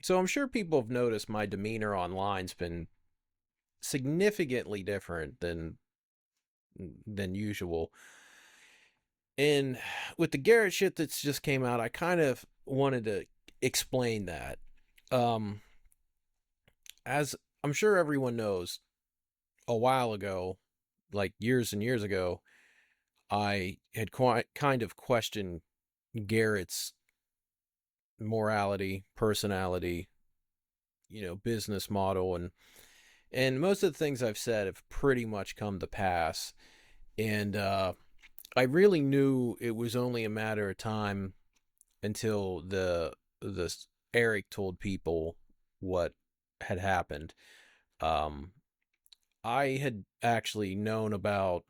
So I'm sure people have noticed my demeanor online's been significantly different than usual. And with the Garrett shit that's just came out, I kind of wanted to explain that. Um, as I'm sure everyone knows, a while ago, like years and years ago, I had kind of questioned Garrett's morality, personality, business model, and most of the things I've said have pretty much come to pass. And I really knew it was only a matter of time until the Eric told people what had happened. Um, I had actually known about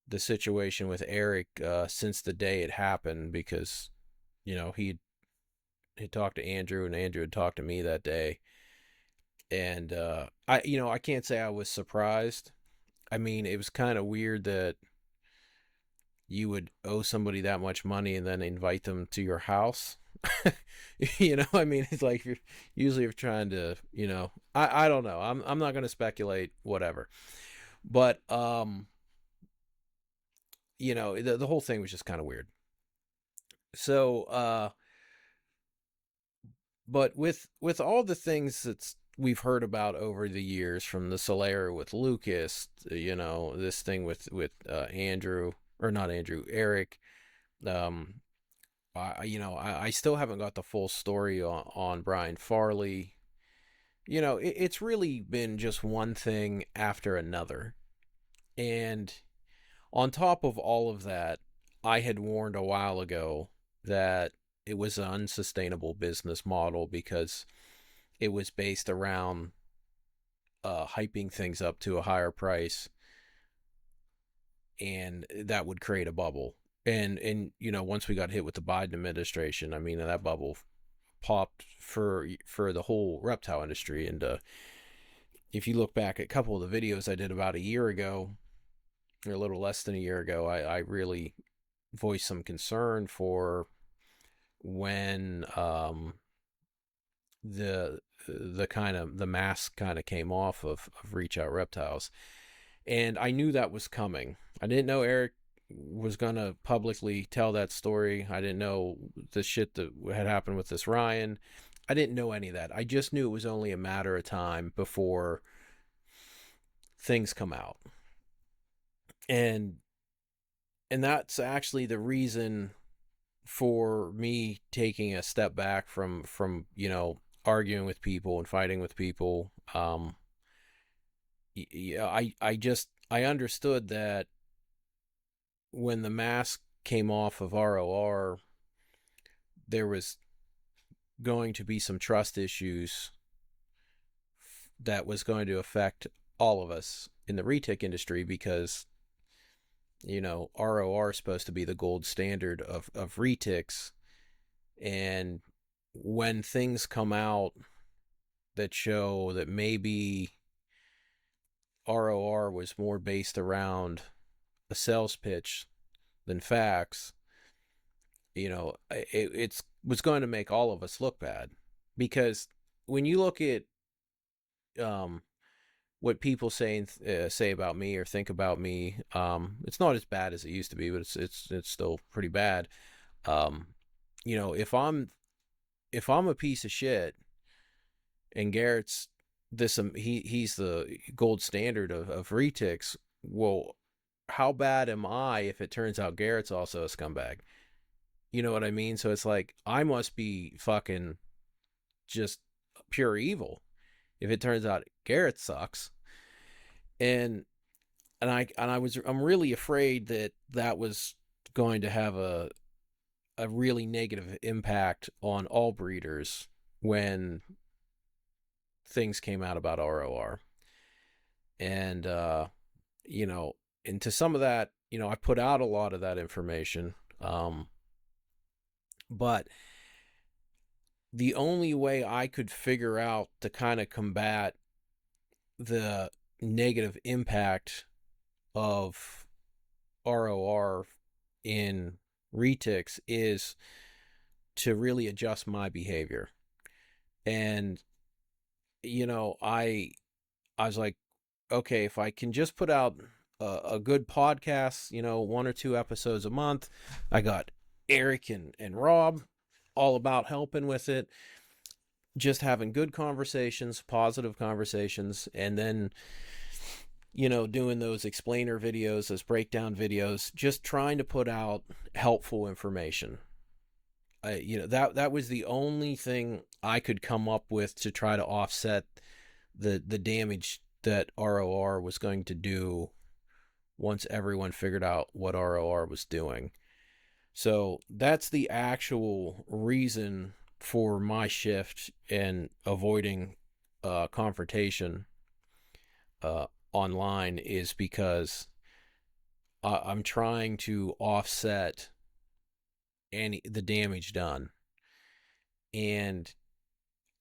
the situation with Eric since the day it happened because he talked to Andrew and Andrew had talked to me that day, and I can't say I was surprised. I mean, it was kind of weird that you would owe somebody that much money and then invite them to your house. I mean, it's like usually you're trying to, I don't know. I'm not going to speculate, whatever. But the whole thing was just kind of weird. So, but with all the things that we've heard about over the years, from the Solera with Lucas, this thing with Andrew, or not Andrew, Eric. Um, I still haven't got the full story on Brian Farley. It's really been just one thing after another. And on top of all of that, I had warned a while ago that it was an unsustainable business model because it was based around hyping things up to a higher price, and that would create a bubble. And once we got hit with the Biden administration, I mean, that bubble popped for the whole reptile industry. And if you look back at a couple of the videos I did about a year ago, or a little less than a year ago, I really voiced some concern for when the mask kind of came off of Reach Out Reptiles. And I knew that was coming. I didn't know Eric was gonna publicly tell that story. I didn't know the shit that had happened with this Ryan. I didn't know any of that. I just knew it was only a matter of time before things come out. And and that's actually the reason for me taking a step back from arguing with people and fighting with people. Yeah, I understood that when the mask came off of ROR, there was going to be some trust issues that was going to affect all of us in the retic industry, because ROR is supposed to be the gold standard of retics. And when things come out that show that maybe ROR was more based around a sales pitch than facts, it's was going to make all of us look bad. Because when you look at um, what people say about me or think about me, it's not as bad as it used to be, but it's still pretty bad. Um, if I'm a piece of shit and Garrett's he's the gold standard of retics, well, how bad am I if it turns out Garrett's also a scumbag? You know what I mean? So it's like I must be fucking just pure evil if it turns out Garrett sucks. And I'm really afraid that that was going to have a really negative impact on all breeders when things came out about ROR. And you know, and to some of that, I put out a lot of that information. But the only way I could figure out to kind of combat the negative impact of ROR in retics is to really adjust my behavior. And, I was like, okay, if I can just put out a good podcast, 1 or 2 episodes a month. I got Eric and Rob all about helping with it, just having good conversations, positive conversations, and then, doing those explainer videos, those breakdown videos, just trying to put out helpful information. That was the only thing I could come up with to try to offset the damage that ROR was going to do once everyone figured out what ROR was doing. So that's the actual reason for my shift and avoiding confrontation uh, online, is because I'm trying to offset the damage done. And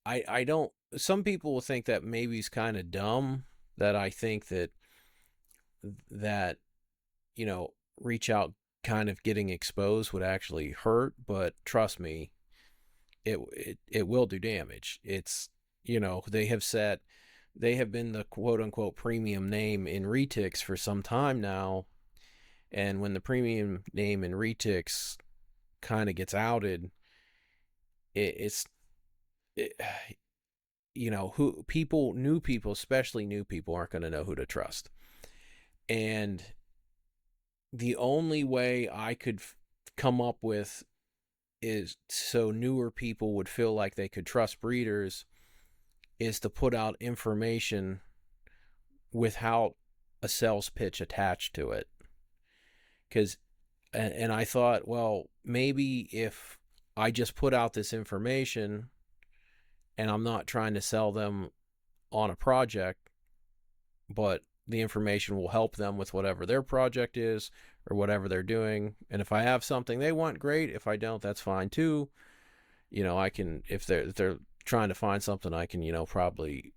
I don't. Some people will think that maybe it's kind of dumb that I think that you know reach out kind of getting exposed would actually hurt, but trust me, it will do damage. It's they have been the quote unquote premium name in Retix for some time now, and when the premium name in Retix kind of gets outed, it's it, who people, new people, especially new people, aren't going to know who to trust. And the only way I could come up with is so newer people would feel like they could trust breeders is to put out information without a sales pitch attached to it. Because and I thought, well, maybe if I just put out this information and I'm not trying to sell them on a project, but the information will help them with whatever their project is or whatever they're doing. And if I have something they want, great. If I don't, that's fine too. I can, if they're trying to find something, I can, probably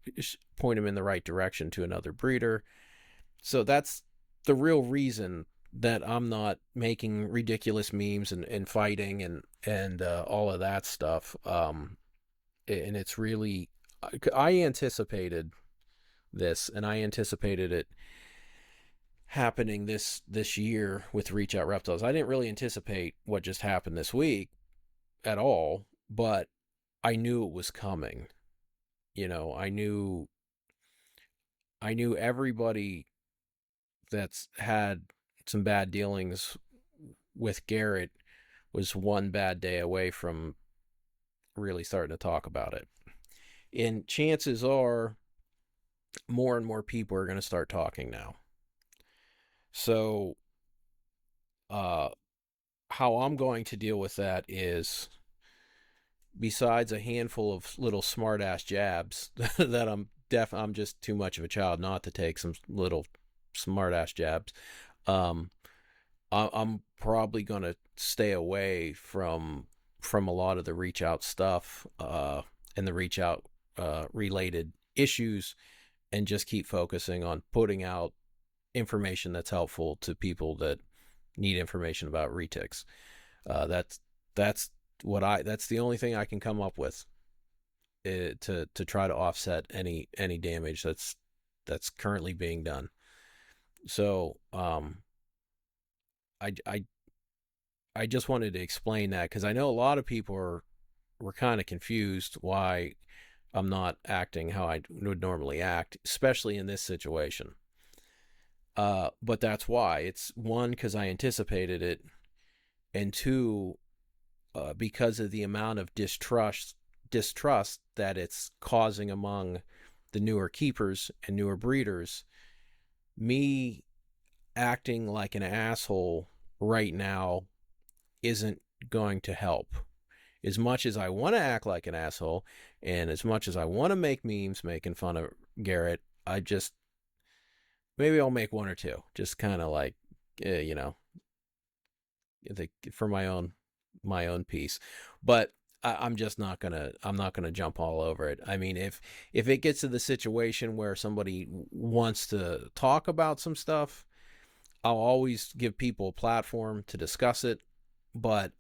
point them in the right direction to another breeder. So that's the real reason that I'm not making ridiculous memes and fighting and all of that stuff. And it's really, I anticipated this, and I anticipated it happening this year with Reach Out Reptiles. I didn't really anticipate what just happened this week at all, but I knew it was coming. I knew everybody that's had some bad dealings with Garrett was one bad day away from really starting to talk about it. And chances are more and more people are going to start talking now. So, how I'm going to deal with that is, besides a handful of little smart ass jabs that I'm just too much of a child not to take some little smart ass jabs. I'm probably going to stay away from a lot of the reach out stuff and the reach out related issues, and just keep focusing on putting out information that's helpful to people that need information about retics. That's that's the only thing I can come up with to try to offset any damage that's currently being done. So I just wanted to explain that, because I know a lot of people were kind of confused why I'm not acting how I would normally act, especially in this situation. But that's why. It's one, because I anticipated it, and two, because of the amount of distrust that it's causing among the newer keepers and newer breeders. Me acting like an asshole right now isn't going to help. As much as I want to act like an asshole, and as much as I want to make memes making fun of Garrett, I just, maybe I'll make one or two, just kind of like, for my own piece. But I'm just not gonna jump all over it. I mean, if it gets to the situation where somebody wants to talk about some stuff, I'll always give people a platform to discuss it. But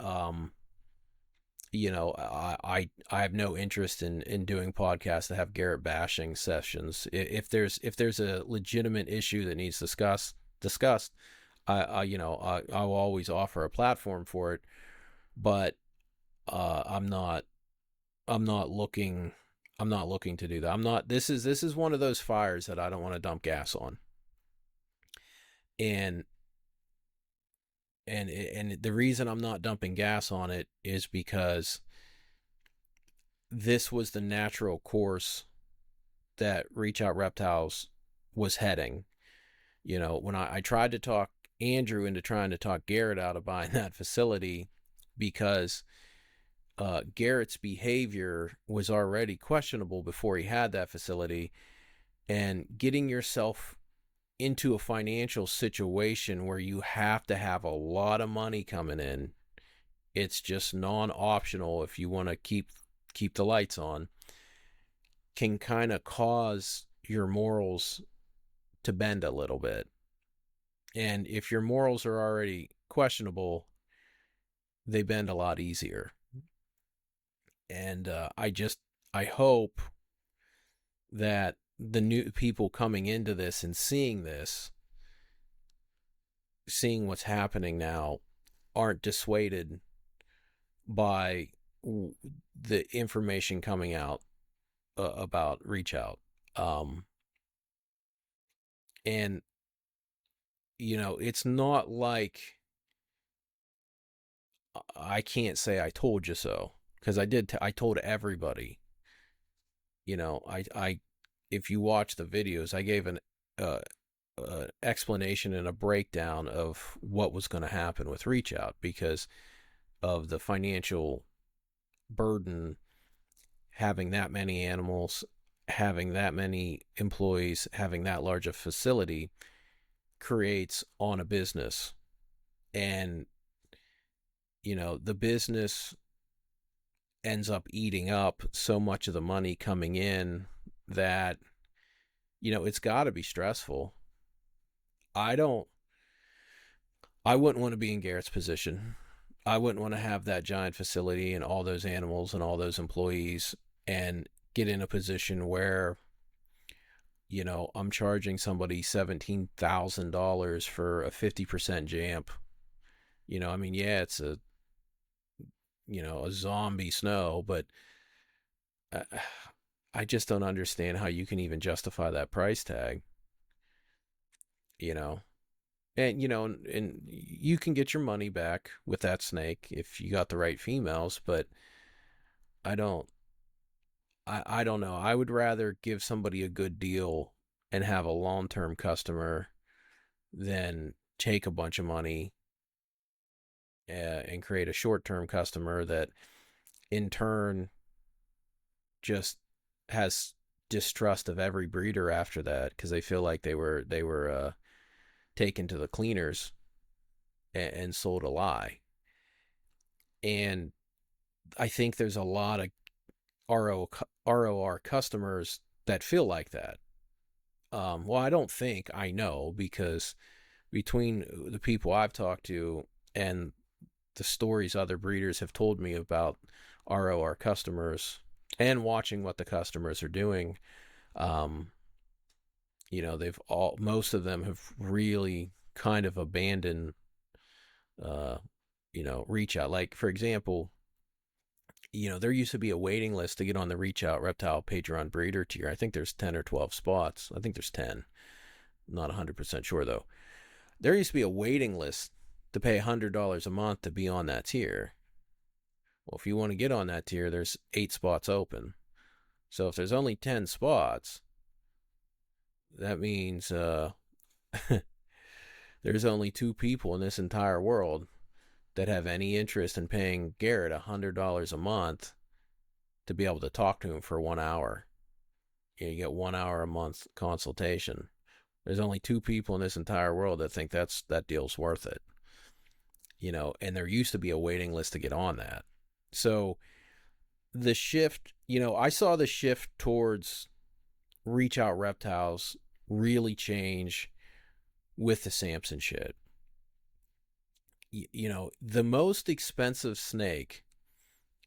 I have no interest in doing podcasts that have Garrett bashing sessions. If there's a legitimate issue that needs discussed, I'll always offer a platform for it. But I'm not I'm not looking I'm not looking to do that. I'm not. This is one of those fires that I don't want to dump gas on. And and the reason I'm not dumping gas on it is because this was the natural course that Reach Out Reptiles was heading. When I tried to talk Andrew into trying to talk Garrett out of buying that facility, because Garrett's behavior was already questionable before he had that facility, and getting yourself into a financial situation where you have to have a lot of money coming in, it's just non-optional if you want to keep the lights on, can kind of cause your morals to bend a little bit. And if your morals are already questionable, they bend a lot easier. And I hope that the new people coming into this and seeing what's happening now, aren't dissuaded by the information coming out about Reach Out. And it's not like I can't say I told you so, because I did. I told everybody. I if you watch the videos, I gave an explanation and a breakdown of what was going to happen with Reach Out because of the financial burden, having that many animals, having that many employees, having that large a facility creates on a business. And the business ends up eating up so much of the money coming in that it's got to be stressful. I wouldn't want to be in Garrett's position. I wouldn't want to have that giant facility and all those animals and all those employees and get in a position where I'm charging somebody $17,000 for a 50% jamp. Yeah, it's a zombie snow, but uh, I just don't understand how you can even justify that price tag. you know and you can get your money back with that snake if you got the right females, but I don't I don't know. I would rather give somebody a good deal and have a long-term customer than take a bunch of money and create a short-term customer that in turn just has distrust of every breeder after that because they feel like they were taken to the cleaners and sold a lie. And I think there's a lot of ROR customers that feel like that. Well, I don't think, I know, because between the people I've talked to and the stories other breeders have told me about ROR customers and watching what the customers are doing, most of them have really kind of abandoned, Reach Out. Like, for example, there used to be a waiting list to get on the Reach Out Reptile Patreon breeder tier. I think there's 10 or 12 spots. I think there's 10. I'm not 100% sure, though. There used to be a waiting list to pay $100 a month to be on that tier. Well, if you want to get on that tier, there's 8 spots open. So if there's only 10 spots, that means there's only 2 people in this entire world that have any interest in paying Garrett $100 a month to be able to talk to him for 1 hour. You get 1 hour a month consultation. There's only 2 people in this entire world that think that deal's worth it. And there used to be a waiting list to get on that. So the shift, I saw the shift towards Reach Out Reptiles really change with the Samson shit. The most expensive snake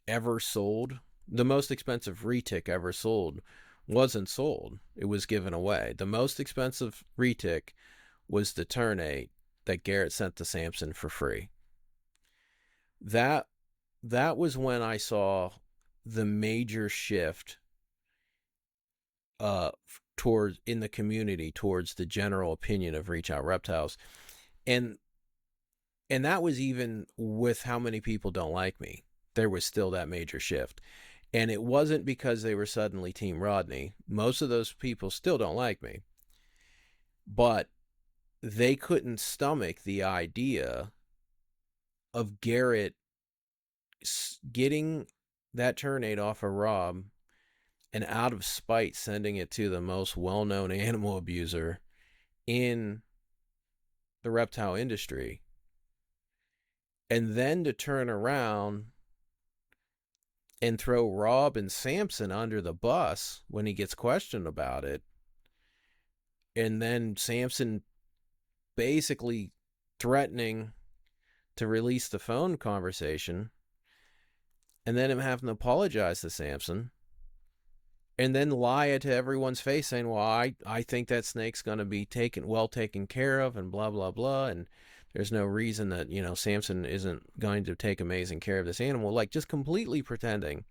ever sold, the most expensive retic ever sold, wasn't sold. It was given away. The most expensive retic was the Turn 8 that Garrett sent to Samson for free. That was when I saw the major shift uh towards in the community towards the general opinion of Reach Out Reptiles. And that was even with how many people don't like me. There was still that major shift. And it wasn't because they were suddenly Team Rodney. Most of those people still don't like me. But they couldn't stomach the idea of Garrett getting that Turn 8 off of Rob and out of spite sending it to the most well-known animal abuser in the reptile industry. And then to turn around and throw Rob and Samson under the bus when he gets questioned about it. And then Samson basically threatening to release the phone conversation, and then him having to apologize to Samson, and then lie it to everyone's face saying, well, I think that snake's going to be taken care of, and blah, blah, blah. And there's no reason that, Samson isn't going to take amazing care of this animal. Like, just completely pretending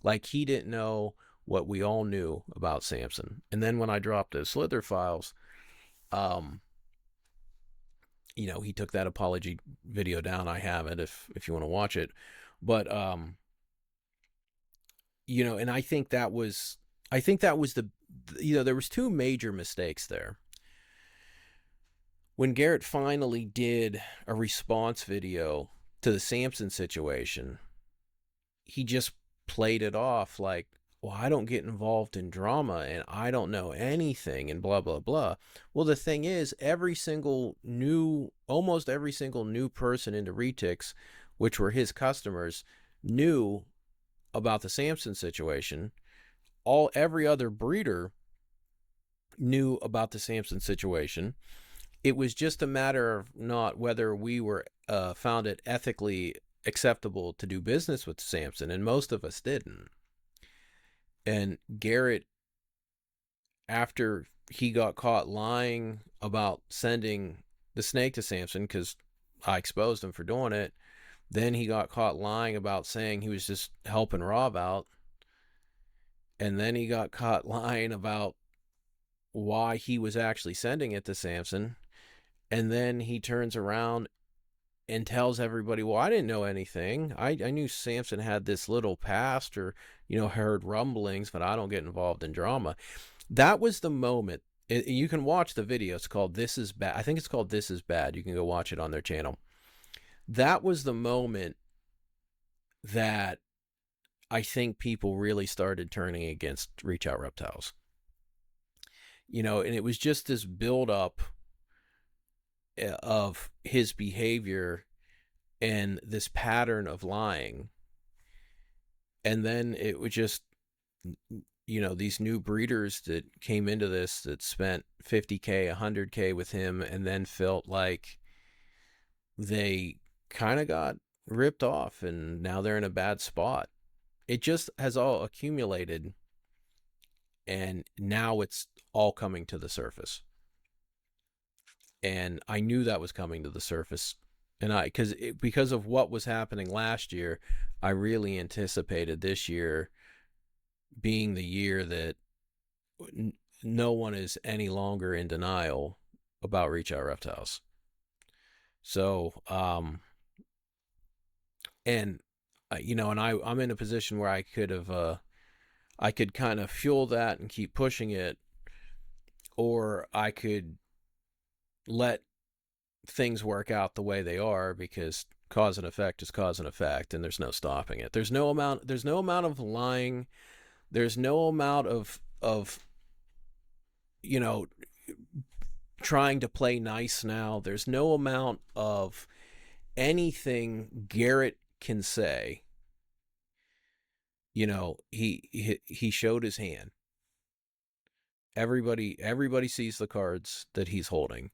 like he didn't know what we all knew about Samson. And then when I dropped the Slither files, he took that apology video down. I have it if you want to watch it. But and I think that was the there was two major mistakes there. When Garrett finally did a response video to the Samson situation, he just played it off like, well, I don't get involved in drama and I don't know anything and blah, blah, blah. Well, the thing is, almost every single new person into Retics, which were his customers, knew about the Samson situation. Every other breeder knew about the Samson situation. It was just a matter of not whether we were found it ethically acceptable to do business with Samson, and most of us didn't. And Garrett, after he got caught lying about sending the snake to Samson, because I exposed him for doing it, then he got caught lying about saying he was just helping Rob out. And then he got caught lying about why he was actually sending it to Samson. And then he turns around and tells everybody, well, I didn't know anything. I knew Samson had this little past, or, heard rumblings, but I don't get involved in drama. That was the moment. You can watch the video. It's called This Is Bad. I think it's called This Is Bad. You can go watch it on their channel. That was the moment that I think people really started turning against Reach Out Reptiles. And it was just this buildup of his behavior and this pattern of lying. And then it was just, these new breeders that came into this that spent $50K, $100K with him, and then felt like they kind of got ripped off and now they're in a bad spot. It just has all accumulated, and now it's all coming to the surface. And I knew that was coming to the surface, and because of what was happening last year, I really anticipated this year being the year that no one is any longer in denial about Reach Out Reptiles. So, and I'm in a position where I could kind of fuel that and keep pushing it, or I could let things work out the way they are, because cause and effect is cause and effect, and there's no stopping it. There's no amount of lying. There's no amount of trying to play nice now. There's no amount of anything Garrett can say. He showed his hand. Everybody sees the cards that he's holding.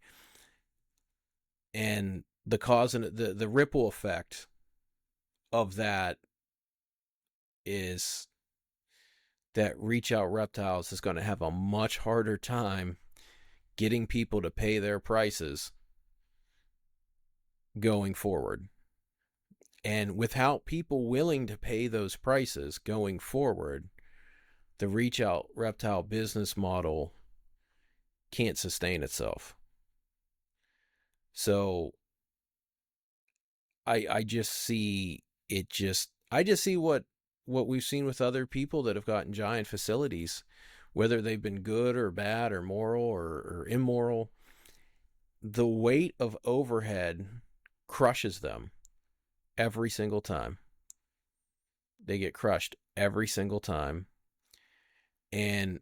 And the cause and the ripple effect of that is that Reach Out Reptiles is going to have a much harder time getting people to pay their prices going forward. And without people willing to pay those prices going forward, the Reach Out Reptile business model can't sustain itself. So I just see what we've seen with other people that have gotten giant facilities, whether they've been good or bad or moral or immoral. The weight of overhead crushes them every single time. They get crushed every single time. And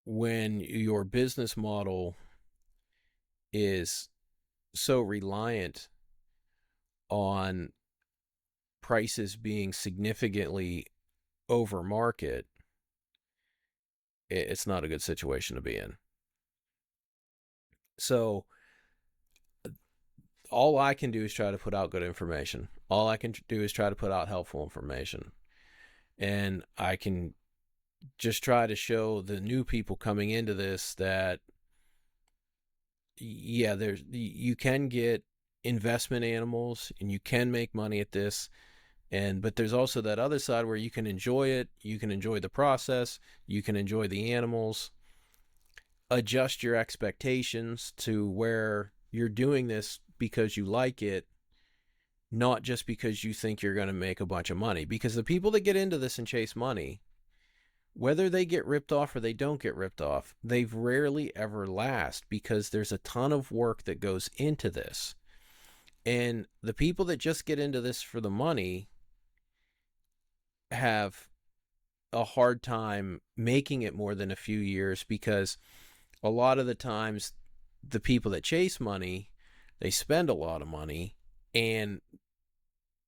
when your business model is so reliant on prices being significantly over market, it's not a good situation to be in. So all I can do is try to put out good information. All I can do is try to put out helpful information. And I can just try to show the new people coming into this that, yeah, you can get investment animals and you can make money at this. But there's also that other side where you can enjoy it. You can enjoy the process. You can enjoy the animals. Adjust your expectations to where you're doing this because you like it, not just because you think you're going to make a bunch of money. Because the people that get into this and chase money, whether they get ripped off or they don't get ripped off, they rarely ever last because there's a ton of work that goes into this. And the people that just get into this for the money have a hard time making it more than a few years, because a lot of the times the people that chase money, they spend a lot of money, and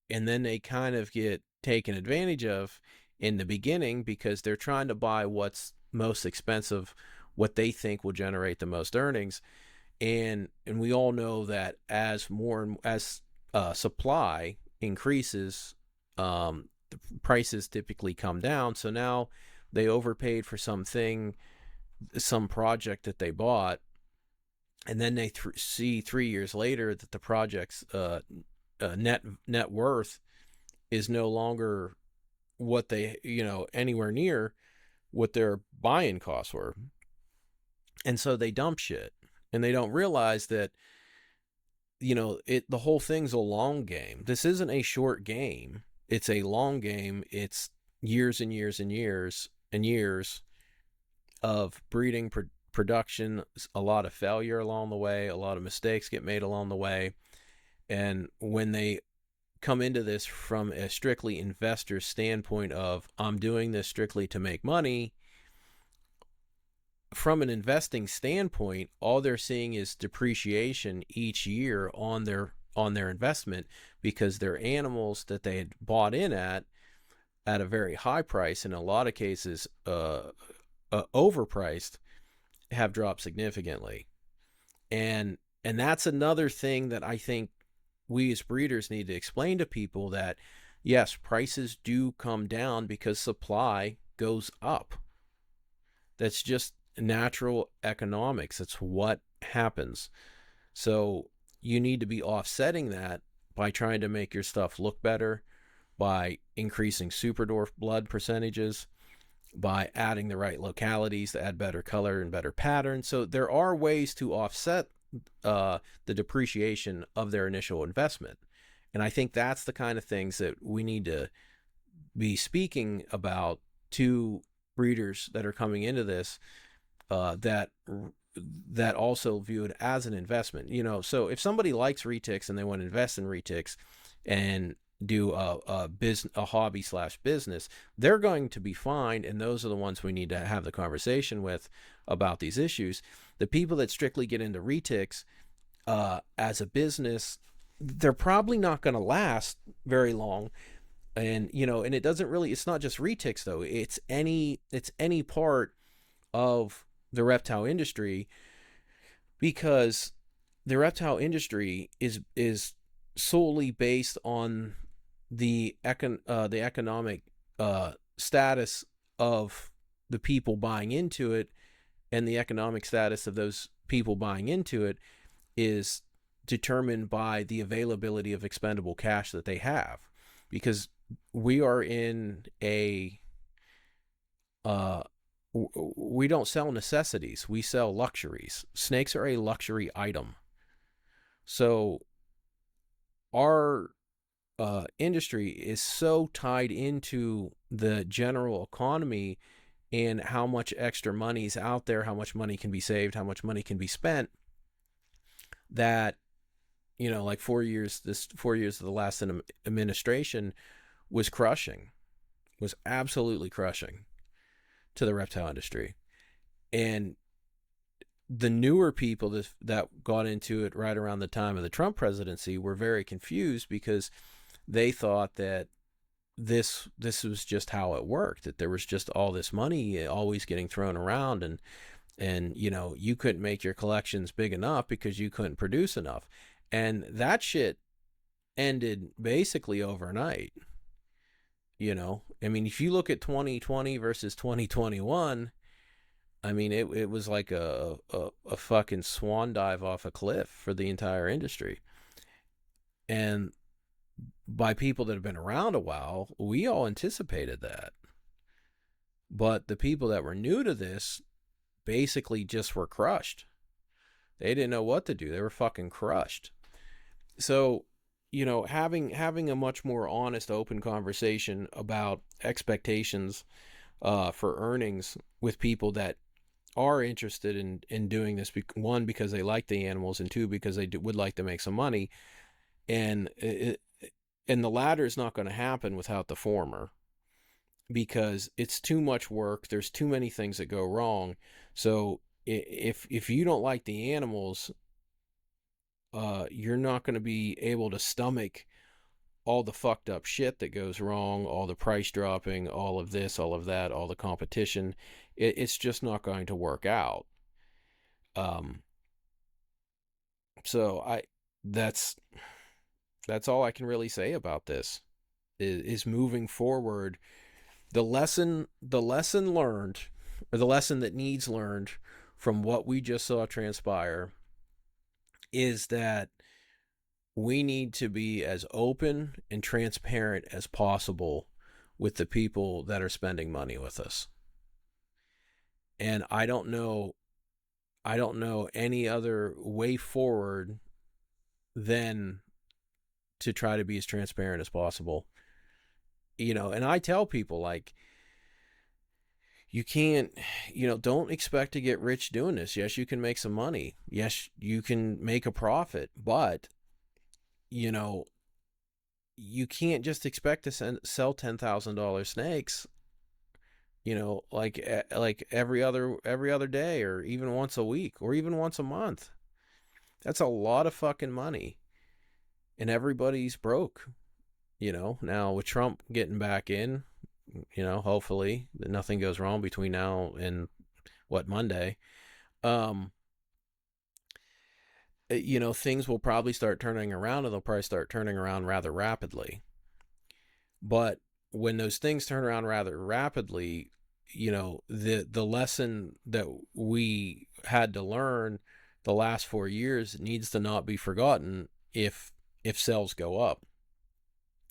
then they kind of get taken advantage of in the beginning because they're trying to buy what's most expensive, what they think will generate the most earnings. And we all know that as supply increases, the prices typically come down. So now they overpaid for some project that they bought, and then they see 3 years later that the project's net worth is no longer what they, anywhere near what their buy-in costs were. And so they dump shit, and they don't realize that, the whole thing's a long game. This isn't a short game. It's a long game. It's years and years and years and years of breeding, production, a lot of failure along the way, a lot of mistakes get made along the way. And when they come into this from a strictly investor standpoint of, I'm doing this strictly to make money, from an investing standpoint, all they're seeing is depreciation each year on their investment, because they're animals that they had bought in at a very high price, in a lot of cases overpriced, have dropped significantly. And that's another thing that I think we as breeders need to explain to people, that yes, prices do come down because supply goes up. That's just natural economics. It's what happens. So you need to be offsetting that by trying to make your stuff look better, by increasing super dwarf blood percentages, by adding the right localities to add better color and better pattern. So there are ways to offset the depreciation of their initial investment. And I think that's the kind of things that we need to be speaking about to breeders that are coming into this, that also view it as an investment. So if somebody likes retics and they want to invest in retics and do a hobby / business, they're going to be fine, and those are the ones we need to have the conversation with about these issues. The people that strictly get into retics as a business, they're probably not going to last very long. And and it's not just retics though, it's any part of the reptile industry, because the reptile industry is solely based on the economic status of the people buying into it, and the economic status of those people buying into it is determined by the availability of expendable cash that they have, because we are in a we don't sell necessities, we sell luxuries. Snakes are a luxury item. So our industry is so tied into the general economy and how much extra money is out there, how much money can be saved, how much money can be spent, that, like 4 years, this 4 years of the last administration was absolutely crushing to the reptile industry. And the newer people that got into it right around the time of the Trump presidency were very confused, because they thought that this was just how it worked, that there was just all this money always getting thrown around, and you couldn't make your collections big enough because you couldn't produce enough. And that shit ended basically overnight. I mean, if you look at 2020 versus 2021, I mean, it was like a fucking swan dive off a cliff for the entire industry. And by people that have been around a while, we all anticipated that. But the people that were new to this basically just were crushed. They didn't know what to do. They were fucking crushed. So, having a much more honest, open conversation about expectations for earnings with people that are interested in doing this, one, because they like the animals, and two, because they would like to make some money, and the latter is not going to happen without the former, because it's too much work. There's too many things that go wrong. So if you don't like the animals, you're not going to be able to stomach all the fucked up shit that goes wrong, all the price dropping, all of this, all of that, all the competition. It's just not going to work out. So that's all I can really say about this. Is moving forward, the lesson learned, or the lesson that needs learned from what we just saw transpire, is that we need to be as open and transparent as possible with the people that are spending money with us. And I don't know any other way forward than to try to be as transparent as possible. And I tell people, like, you can't, don't expect to get rich doing this. Yes, you can make some money. Yes, you can make a profit, but you can't just expect to sell $10,000 snakes, like every other day, or even once a week, or even once a month. That's a lot of fucking money, and everybody's broke. Now with Trump getting back in, hopefully nothing goes wrong between now and Monday. Things will probably start turning around, and they'll probably start turning around rather rapidly. But when those things turn around rather rapidly, the lesson that we had to learn the last 4 years needs to not be forgotten if sales go up.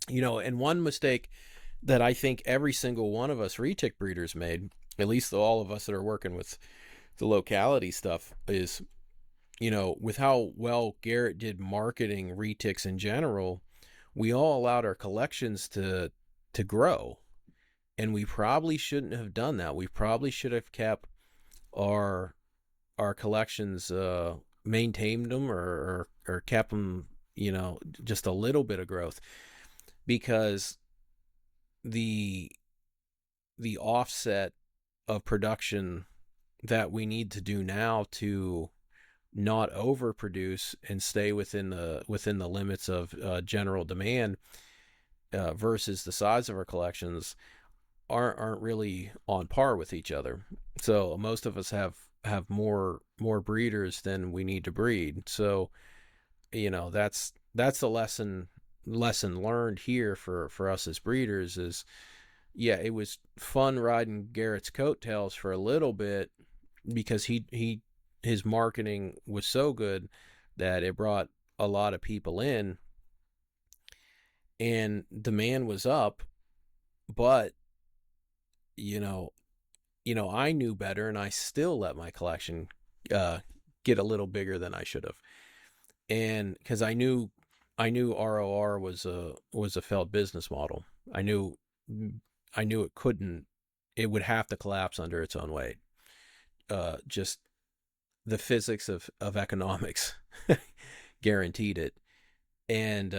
And one mistake that I think every single one of us retic breeders made, at least all of us that are working with the locality stuff, is, with how well Garrett did marketing retics in general, we all allowed our collections to grow. And we probably shouldn't have done that. We probably should have kept our collections, maintained them, or kept them, just a little bit of growth, because the offset of production that we need to do now to not overproduce and stay within the limits of general demand, versus the size of our collections, aren't really on par with each other. So most of us have more breeders than we need to breed. So that's the lesson lesson learned here for us as breeders is, yeah, it was fun riding Garrett's coattails for a little bit because his marketing was so good that it brought a lot of people in and demand was up. But you know, I knew better, and I still let my collection get a little bigger than I should have, and because I knew ROR was a failed business model. I knew it would have to collapse under its own weight. Just the physics of economics guaranteed it, and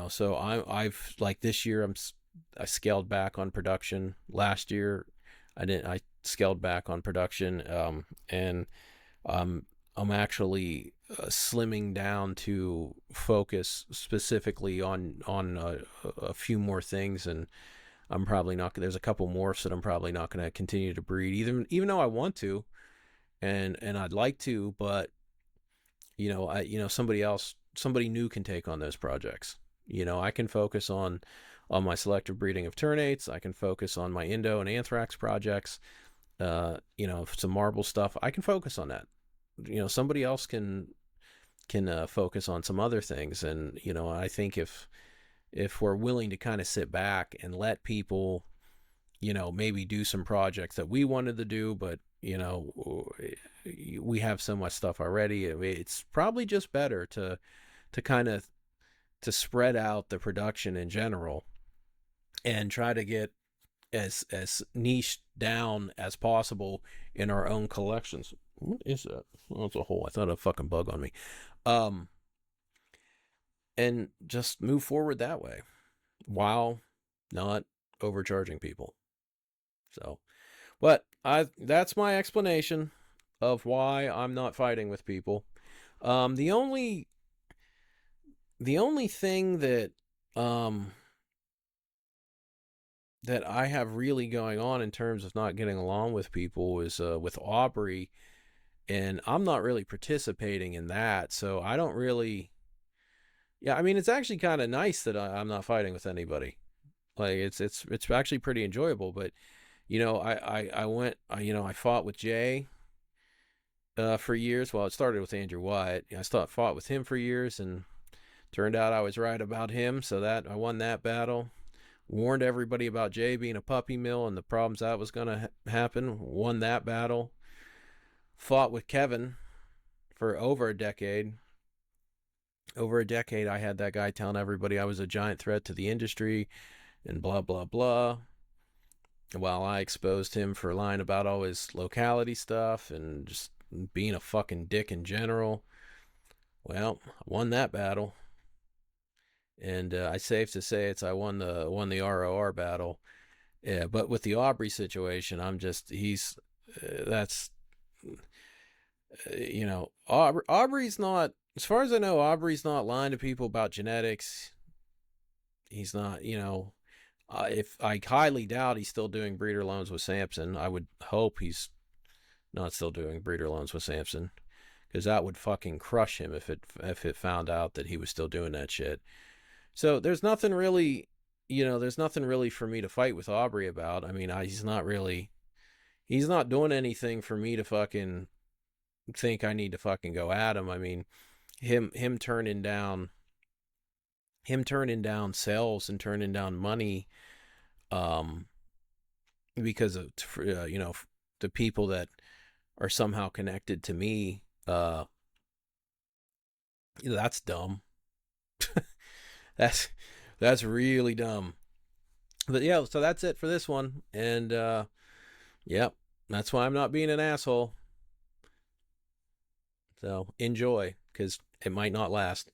so I've like this year I scaled back on production. Last year I scaled back on production, and I'm actually slimming down to focus specifically on a few more things, and I'm probably not. There's a couple morphs that I'm probably not going to continue to breed, even though I want to, and I'd like to, but somebody new can take on those projects. I can focus on my selective breeding of ternates. I can focus on my Indo and Anthrax projects. Some marble stuff. I can focus on that. Somebody else can focus on some other things. And I think if we're willing to kind of sit back and let people, maybe do some projects that we wanted to do, but we have so much stuff already. It's probably just better to kind of to spread out the production in general and try to get as niche down as possible in our own collections. What is that? Oh, it's a hole. I thought a fucking bug on me. And just move forward that way while not overcharging people. So, but that's my explanation of why I'm not fighting with people. The only thing that that I have really going on in terms of not getting along with people is with Aubrey, and I'm not really participating in that, so I don't really. Yeah, I mean, it's actually kind of nice that I'm not fighting with anybody. Like it's actually pretty enjoyable. But I fought with Jay for years. Well, it started with Andrew Wyatt. I fought with him for years, and turned out I was right about him. So that I won that battle. Warned everybody about Jay being a puppy mill and the problems that was going to happen. Won that battle. Fought with Kevin for over a decade. I had that guy telling everybody I was a giant threat to the industry and blah, blah, blah. While I exposed him for lying about all his locality stuff and just being a fucking dick in general. Well, I won that battle. And it's safe to say I won the ROR battle. Yeah, but with the Aubrey situation, Aubrey's not, as far as I know, Aubrey's not lying to people about genetics. He's not, if I highly doubt he's still doing breeder loans with Samson. I would hope he's not still doing breeder loans with Samson, because that would fucking crush him if it found out that he was still doing that shit. So there's nothing really for me to fight with Aubrey about. I mean, he's not doing anything for me to fucking think I need to fucking go at him. I mean, him turning down sales and turning down money, because of the people that are somehow connected to me. That's dumb. That's really dumb. But yeah, so that's it for this one. And yep, that's why I'm not being an asshole. So enjoy, because it might not last.